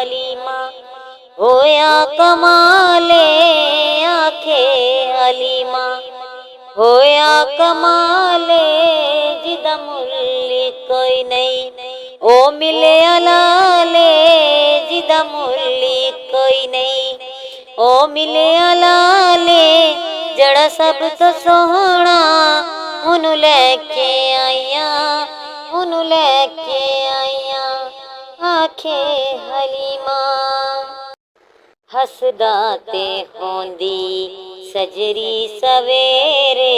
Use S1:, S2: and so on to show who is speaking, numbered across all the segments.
S1: हलीमा होया कमाले आखे हलीमा होया कमाले जिदा मुल्ली कोई नहीं ओ मिले अलाले जिदा मुल्ली कोई नहीं ओ मिले अलाले जड़ा सब तो सोहना उन्हू लैके आईया उन्हू लैके आईया आखे हलीमा हसदा ते होंदी सजरी सवेरे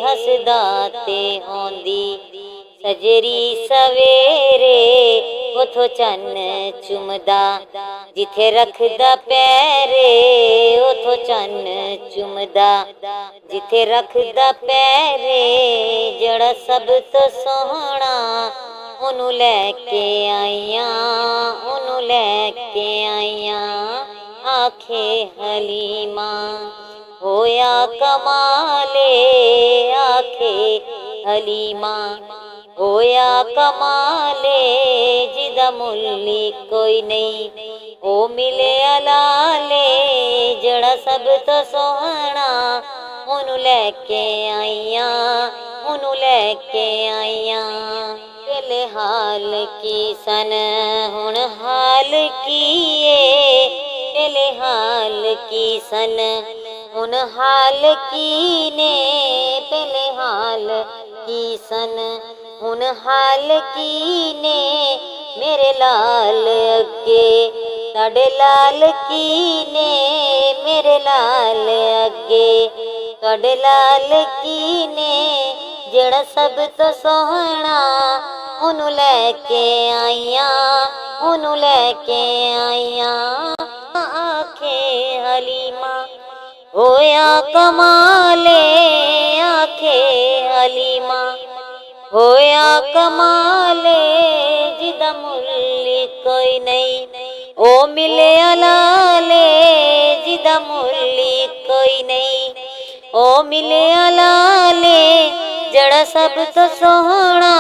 S1: हसदा ते होंदी सजरी सवेरे उथो चन्न चुमदा जिथे रखदा पैरे उथो चन्न चुमदा जिथे रखदा पैरे जड़ा सब तो सोहना उन्हू लैके आईया उन्हू लैके आईया आखे हलीमा होया कमाले आखे हलीमा होया कमाले जिदा मुल्ली कोई नहीं ओ मिले अलाले जड़ा सब तो सोहना उन्हू लैके आईया उन्हू लैके आईया पहले हाल की सन हुण हाल कीए पहले हाल की सन हुण हाल की ने पहले हाल की सन हुण हाल की ने मेरे लाल अगे साडे लाल की ने मेरे लाल अगे साडे लाल की ने जड़ा सब तो सोहना उन्हू लैके आईया उन्हू लैके आईया आखे हलीमा होया कमाले आखे हलीमा होया कमाले जिदा मुल्ली कोई नहीं ओ मिले अलाले जिदा मुल्ली कोई नहीं ओ मिले अलाले जड़ा सब तो सोहना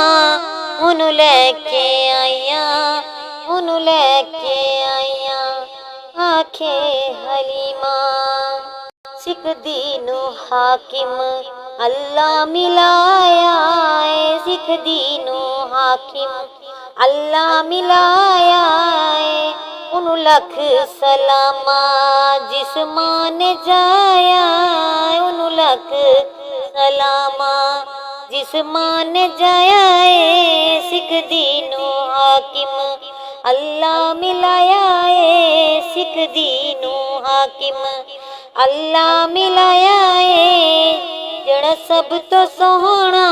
S1: उन्हू लैके आईया उन्हू लैके आईया आखे हलीमा सिख दीनू हाकिम अल्लाह मिलाया है सिख दीनू हाकिम अल्लाह मिलाया है उन्हू लख सलामा जिस मां ने जाया उन्हू लख सलामा जिस मां ने जाया है सिख दीनू हाकिम अल्लाह मिलाया है सिख दीनू हाकिम अल्लाह मिलाया है जड़ा सब तो सोहना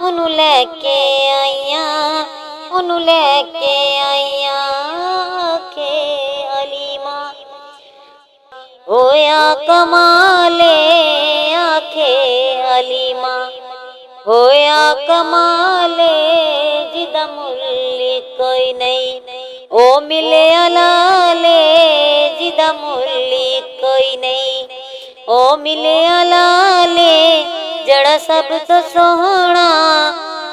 S1: उन्हू लैके आईया उन्हू लैके आईया आखे हलीमा होया कमाले आखे हलीमा होया कमाले जिदा मुल्ली कोई नहीं ओ मिले अलाले जिदा मुल्ली कोई नहीं ओ मिले अलाले जड़ा सब तो सोहना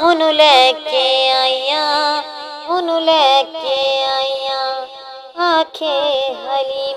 S1: उन्हू लैके आईया उन्हू लैके आईया आखे हली